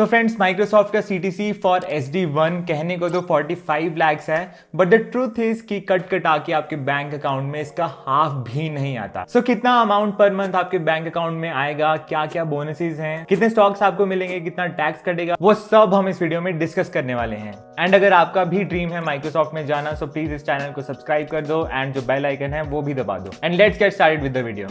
So friends, Microsoft का CTC for SD1 कहने को तो 45 lakhs है, बट द ट्रूथ इज कि कट कटा के आपके बैंक अकाउंट में इसका हाफ भी नहीं आता। सो कितना अमाउंट पर मंथ आपके बैंक अकाउंट में आएगा, क्या क्या बोनसेस हैं, कितने स्टॉक्स आपको मिलेंगे, कितना टैक्स कटेगा, वो सब हम इस वीडियो में डिस्कस करने वाले हैं। एंड अगर आपका भी ड्रीम है माइक्रोसॉफ्ट में जाना, सो प्लीज इस चैनल को सब्सक्राइब कर दो एंड जो बेल आइकन है वो भी दबा दो। And let's get started with the video.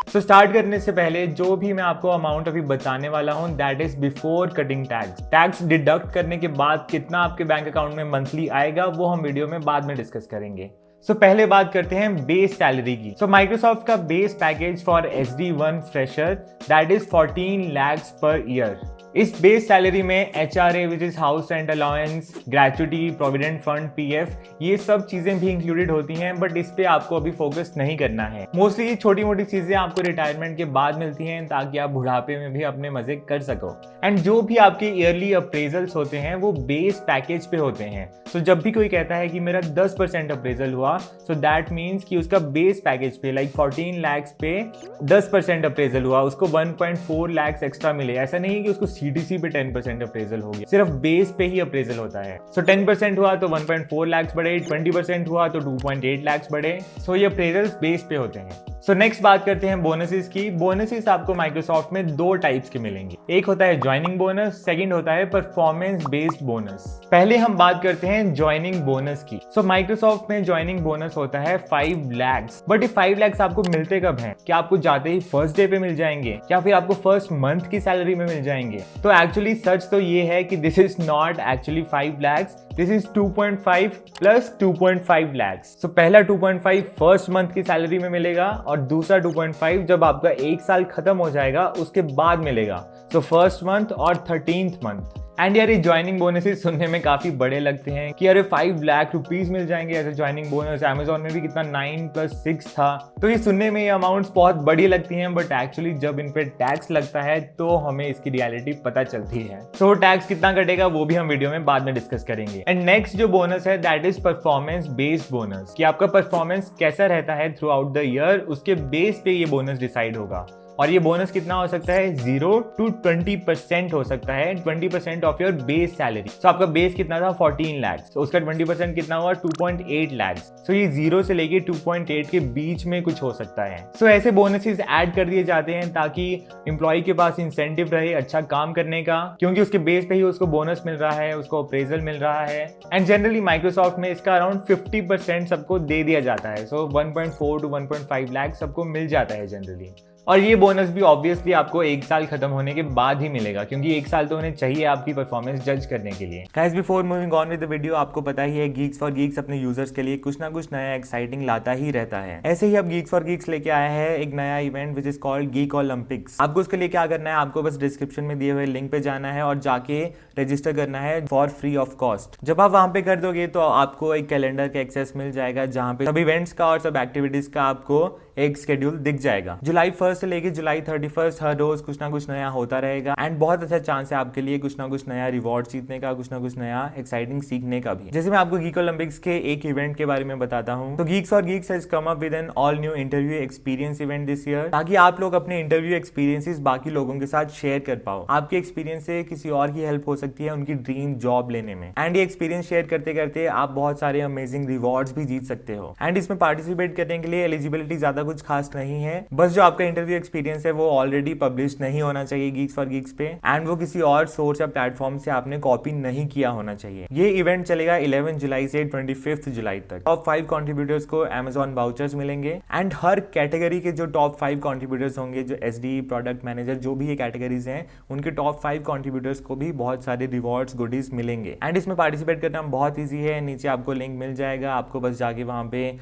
तो स्टार्ट करने से पहले जो भी मैं आपको अमाउंट अभी बताने वाला हूं, that is before cutting tax. Tax deduct करने के बाद कितना आपके बैंक अकाउंट में मंथली आएगा वो हम वीडियो में बाद में डिस्कस करेंगे। सो पहले बात करते हैं बेस सैलरी की। सो माइक्रोसॉफ्ट का base package for SD1 fresher that is 14 lakhs per year. इस बेस सैलरी में HRA which is house rent allowance, gratuity, provident fund, PF, ये सब चीजें भी इंक्लूडेड होती हैं, बट इस पे आपको अभी फोकस नहीं करना है। मोस्टली ये छोटी मोटी चीजें आपको रिटायरमेंट के बाद मिलती हैं ताकि आप बुढ़ापे में भी अपने मजे कर सको। एंड जो भी आपके ईयरली अप्रेजल्स होते हैं वो बेस पैकेज पे होते हैं। सो जब भी कोई कहता है कि मेरा 10% अप्रेजल हुआ, सो दैट मीन्स कि उसका बेस पैकेज पे लाइक 14 lakhs पे 10% अप्रेजल हुआ, उसको 1.4 lakhs एक्स्ट्रा मिले। ऐसा नहीं है कि उसको CTC पे 10% अप्रेजल हो गया, सिर्फ बेस पे ही अप्रेजल होता है। सो 10% हुआ तो 1.4 lakhs बढ़े, 20% हुआ तो 2.8 lakhs बढ़े। सो ये अप्रेजल्स बेस पे होते हैं। सो नेक्स्ट बात करते हैं बोनसेस की। बोनसेस आपको माइक्रोसॉफ्ट में दो टाइप्स के मिलेंगे, एक होता है ज्वाइनिंग बोनस, सेकंड होता है परफॉर्मेंस बेस्ड बोनस। पहले हम बात करते हैं ज्वाइनिंग बोनस की। सो माइक्रोसॉफ्ट में ज्वाइनिंग बोनस होता है 5 lakhs। बट ये 5 lakhs आपको मिलते कब हैं? क्या आपको जाते ही फर्स्ट डे पे मिल जाएंगे, या फिर आपको फर्स्ट मंथ की सैलरी में मिल जाएंगे? तो एक्चुअली सच तो ये है कि this is not actually 5 lakhs, this is 2.5 plus 2.5 lakhs। सो पहला 2.5 फर्स्ट मंथ की सैलरी में मिलेगा और दूसरा 2.5 जब आपका 1 साल खत्म हो जाएगा उसके बाद मिलेगा। सो फर्स्ट मंथ और 13th मंथ। एंड यार ये ज्वाइनिंग बोनसेस सुनने में काफी बड़े लगते हैं कि अरे 5 लाख रुपीज मिल जाएंगे ऐसे ज्वाइनिंग बोनस। अमेजोन में भी कितना 9 + 6 था। तो ये सुनने में ये अमाउंट्स बहुत बड़ी लगती हैं, बट एक्चुअली जब इन पे टैक्स लगता है तो हमें इसकी रियलिटी पता चलती है। सो टैक्स कितना कटेगा वो भी हम वीडियो में बाद में डिस्कस करेंगे। एंड नेक्स्ट जो बोनस है that is performance based bonus, कि आपका परफॉर्मेंस कैसा रहता है थ्रू आउट द ईयर, उसके बेस पे ये बोनस डिसाइड होगा। और ये बोनस कितना हो सकता है? 0 to 20% हो सकता है, 20% ऑफ योर बेस सैलरी। सो आपका बेस कितना था? 14 lakhs। तो उसका 20% कितना हुआ? 2.8 lakhs। सो ये 0 से लेके 2.8 के बीच में कुछ हो सकता है। सो ऐसे बोनसेस ऐड कर दिए जाते हैं ताकि एम्प्लॉय के पास इंसेंटिव रहे अच्छा काम करने का, क्योंकि उसके बेस पे ही उसको बोनस मिल रहा है, उसको अप्रेजल मिल रहा है। एंड जनरली माइक्रोसॉफ्ट में इसका अराउंड 50% सबको दे दिया जाता है। सो 1.4 to 1.5 lakhs सबको मिल जाता है जनरली। और ये बोनस भी ऑब्वियसली आपको 1 साल खत्म होने के बाद ही मिलेगा, क्योंकि 1 साल तो उन्हें चाहिए आपकी परफॉर्मेंस जज करने के लिए। Guys, before moving on with the video, आपको पता ही है गीक्स फॉर गीक्स अपने यूजर्स के लिए कुछ ना कुछ नया एक्साइटिंग लाता ही रहता है। ऐसे ही अब गीक्स फॉर गीक्स लेके आया है एक नया event which is called geek Olympics. आपको उसके लिए क्या करना है? आपको बस डिस्क्रिप्शन में दिए हुए लिंक पे जाना है और जाके रजिस्टर करना है फॉर फ्री ऑफ कॉस्ट। जब आप वहां पे कर दोगे तो आपको एक कैलेंडर का एक्सेस मिल जाएगा जहां पे सब इवेंट्स का और सब एक्टिविटीज का आपको एक शेड्यूल दिख जाएगा। जुलाई 1 से लेके जुलाई 31 हर रोज कुछ ना कुछ नया होता रहेगा। एंड बहुत अच्छा चांस है आपके लिए कुछ ना कुछ नया रिवॉर्ड जीतने का, कुछ ना कुछ नया एक्साइटिंग सीखने का भी। जैसे मैं आपको गीक ओलंपिक्स के एक इवेंट के बारे में बताता हूँ, तो Geeks for Geeks has come up with an all new interview experience event this year, ताकि आप लोग अपने इंटरव्यू एक्सपीरियंसेस बाकी लोगों के साथ शेयर कर पाओ। आपके एक्सपीरियंस से किसी और की हेल्प हो सकती है उनकी ड्रीम जॉब लेने में। एंड ये एक्सपीरियंस शेयर करते करते आप बहुत सारे अमेजिंग रिवॉर्ड्स भी जीत सकते हो। एंड इसमें पार्टिसिपेट करने के लिए एलिजिबिलिटी ज्यादा कुछ खास नहीं है, बस जो आपका इंटरव्यू एक्सपीरियंस है वो ऑलरेडी पब्लिश नहीं होना चाहिए गीक्स फॉर गीक्स पे, एंड वो किसी और सोर्स या प्लेटफॉर्म से आपने कॉपी नहीं किया होना चाहिए। ये इवेंट चलेगा 11 जुलाई से 25 जुलाई तक। टॉप 5 कंट्रीब्यूटर्स को Amazon वाउचर्स मिलेंगे। एंड हर कैटेगरी के जो टॉप 5 कंट्रीब्यूटर्स होंगे, जो SD, प्रोडक्ट मैनेजर, जो भी ये कैटेगरीज हैं, उनके टॉप 5 कंट्रीब्यूटर्स को भी बहुत सारे रिवॉर्ड्स, गुडीज मिलेंगे। एंड इसमें पार्टिसिपेट करना बहुत ईजी है। नीचे आपको लिंक मिल जाएगा, आपको बस जाके वहां पे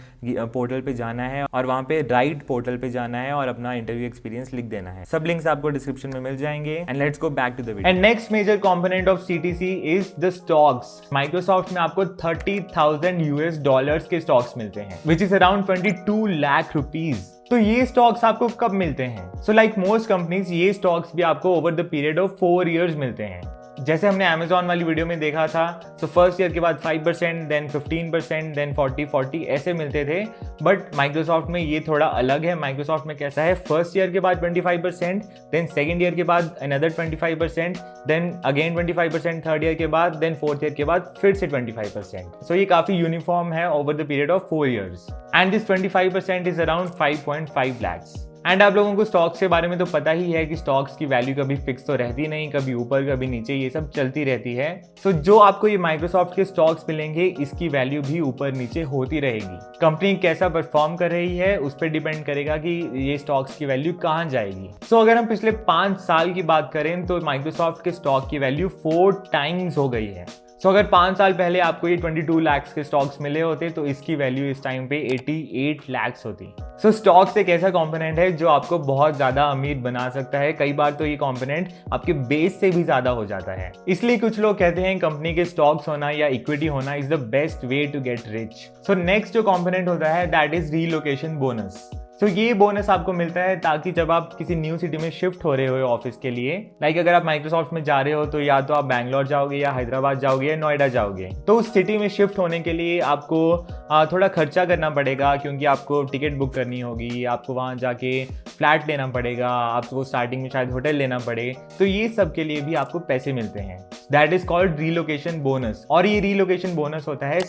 पोर्टल पे जाना है और वहां पे राइट पोर्टल पे जाना है और अपना इंटरव्यू एक्सपीरियंस लिख देना है। सब लिंक्स आपको डिस्क्रिप्शन में मिल जाएंगे। And let's go back to the video. And next major component of CTC is the stocks. Microsoft में आपको $30,000 के स्टॉक्स मिलते हैं, which is around 22 lakh rupees. तो ये स्टॉक्स आपको कब मिलते हैं? सो लाइक मोस्ट कंपनीज, ये स्टॉक्स भी आपको over the period of 4 years मिलते हैं। जैसे हमने Amazon वाली वीडियो में देखा था, सो फर्स्ट ईयर के बाद 5%, देन 15%, देन 40 ऐसे मिलते थे। बट माइक्रोसॉफ्ट में ये थोड़ा अलग है। माइक्रोसॉफ्ट में कैसा है, फर्स्ट ईयर के बाद 25%, देन सेकेंड ईयर के बाद another 25%, then again 25% third year के बाद, देन फोर्थ ईयर के बाद फिर से 25%। सो ये काफी यूनिफॉर्म है over the period of 4 years, and this 25% is around 5.5 lakhs। And आप लोगों को स्टॉक्स के बारे में तो पता ही है कि स्टॉक्स की वैल्यू कभी फिक्स तो रहती नहीं, कभी ऊपर कभी नीचे, ये सब चलती रहती है। सो जो आपको ये माइक्रोसॉफ्ट के स्टॉक्स मिलेंगे, इसकी वैल्यू भी ऊपर नीचे होती रहेगी। कंपनी कैसा परफॉर्म कर रही है उस पर डिपेंड करेगा कि ये स्टॉक्स की वैल्यू कहाँ जाएगी। सो अगर हम पिछले 5 साल की बात करें तो माइक्रोसॉफ्ट के स्टॉक की वैल्यू 4 times हो गई है। सो अगर 5 साल पहले आपको ये 22 lakhs के स्टॉक्स मिले होते तो इसकी वैल्यू इस टाइम पे 88 lakhs होती। सो स्टॉक्स एक ऐसा कंपोनेंट है जो आपको बहुत ज्यादा अमीर बना सकता है। कई बार तो ये कंपोनेंट आपके बेस से भी ज्यादा हो जाता है। इसलिए कुछ लोग कहते हैं कंपनी के स्टॉक्स होना या इक्विटी होना is the best way to get rich. So next जो कंपोनेंट होता है that is relocation bonus. So ये बोनस आपको मिलता है ताकि जब आप किसी न्यू सिटी में शिफ्ट हो रहे हो ऑफिस के लिए, लाइक अगर आप माइक्रोसॉफ्ट में जा रहे हो तो या तो आप बैंगलोर जाओगे या हैदराबाद जाओगे या नोएडा जाओगे, तो उस सिटी में शिफ्ट होने के लिए आपको थोड़ा खर्चा करना पड़ेगा, क्योंकि आपको टिकट बुक करनी होगी, आपको वहाँ जाके फ्लैट लेना पड़ेगा, आपको स्टार्टिंग में शायद होटल लेना पड़े, तो ये सब के लिए भी आपको पैसे मिलते हैं। That is called relocation bonus. और ये रीलोकेशन बोनस होता है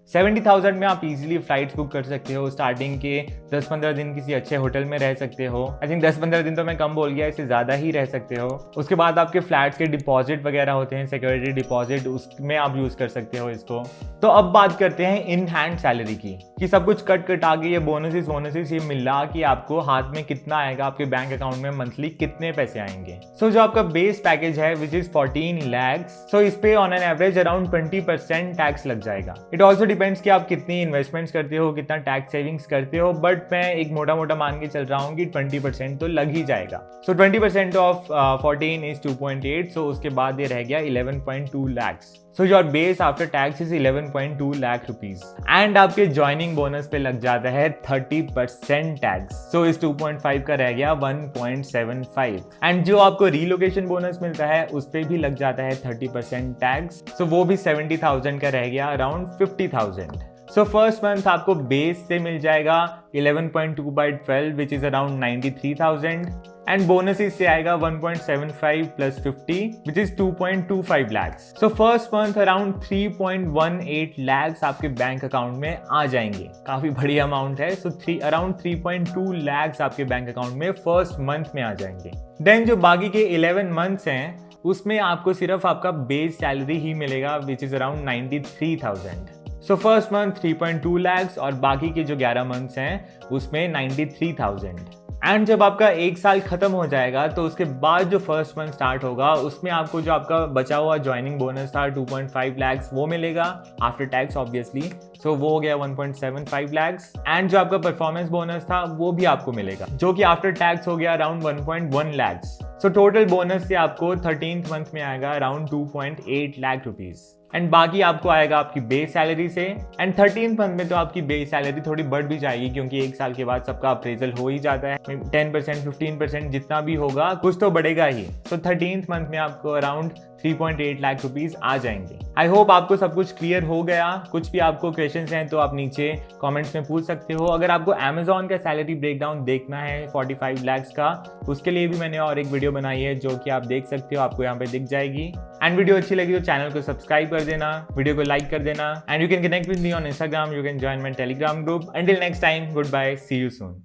70,000 में आप इजीली फ्लाइट्स बुक कर सकते हो। स्टार्टिंग के 10-15 दिन किसी अच्छे होटल में रह सकते हो। आई थिंक 10-15 दिन तो मैं कम बोल गया, इससे ज़्यादा ही रह सकते हो। उसके बाद आपके फ्लैट्स के डिपॉजिट वगैरह होते हैं, सिक्योरिटी डिपॉजिट, उसमें आप यूज़ कर सकते हो इसको। तो अब बात करते हैं इन हैंड सैलरी की, कि सब कुछ कट आगे ये बोनसेस ये मिला कि आपको हाथ में कितना आएगा, आपके बैंक अकाउंट में मंथली कितने पैसे आएंगे। सो जो आपका बेस पैकेज है विच इज 14 lakhs, सो इस पे on an average around 20% tax लग जाएगा। इट ऑल्सो डिपेंड्स कि आप कितनी इन्वेस्टमेंट्स करते हो, कितना टैक्स सेविंग्स करते हो, बट मैं एक मोटा मान के चल रहा हूँ कि 20% तो लग ही जाएगा। सो 20% ऑफ 14 इज 2.8, सो उसके बाद ये रह गया 11.2 lakhs। So your base after tax is 11.2 lakh rupees, and आपके ज्वाइनिंग बोनस पे लग जाता है 30% टैक्स। सो इस 2.5 का रह गया 1.75, एंड जो आपको रीलोकेशन बोनस मिलता है उस पे भी लग जाता है 30% टैक्स। सो वो भी 70,000 का रह गया अराउंड 50,000। सो फर्स्ट मंथ आपको बेस से मिल जाएगा 11.2 by 12 which is around 93,000, and bonuses से आएगा 1.75 plus 50 which is 2.25 lakhs। So first month around 3.18 lakhs आपके बैंक अकाउंट में आ जाएंगे। काफी बड़ी अमाउंट है। सो अराउंड 3.2 lakhs आपके बैंक अकाउंट में फर्स्ट मंथ में आ जाएंगे। देन जो बाकी के 11 मंथ्स हैं उसमें आपको सिर्फ आपका बेस सैलरी ही मिलेगा विच is around 93,000। So first month 3.2 lakhs और बाकी के जो 11 मंथ्स हैं उसमें 93,000। एंड जब आपका 1 साल खत्म हो जाएगा तो उसके बाद जो फर्स्ट मंथ स्टार्ट होगा उसमें आपको जो आपका बचा हुआ ज्वाइनिंग बोनस था 2.5 lakhs वो मिलेगा आफ्टर टैक्स ऑब्वियसली। सो वो हो गया 1.75 lakhs, एंड जो आपका परफॉर्मेंस बोनस था वो भी आपको मिलेगा, जो कि आफ्टर टैक्स हो गया around 1.1 lakhs। So total bonus से आपको 13th मंथ में आएगा अराउंड 2.8 lakh रुपीज, एंड बाकी आपको आएगा आपकी बेस सैलरी से। एंड 13th मंथ में तो आपकी बेस सैलरी थोड़ी बढ़ भी जाएगी, क्योंकि 1 साल के बाद सबका अप्रेजल हो ही जाता है। 10% 15% जितना भी होगा कुछ तो बढ़ेगा ही। सो 13th मंथ में आपको अराउंड 3.8 लाख रुपीज आ जाएंगे। आई होप आपको सब कुछ क्लियर हो गया। कुछ भी आपको क्वेश्चंस हैं तो आप नीचे कमेंट्स में पूछ सकते हो। अगर आपको अमेजॉन का सैलरी ब्रेकडाउन देखना है 45 lakhs का, उसके लिए भी मैंने और एक वीडियो बनाई है जो कि आप देख सकते हो, आपको यहाँ पे दिख जाएगी। एंड वीडियो अच्छी लगी तो चैनल को सब्सक्राइब कर देना, वीडियो को लाइक कर देना, and you can connect with me on Instagram, you can join my Telegram group. Until next time, good bye, see you soon.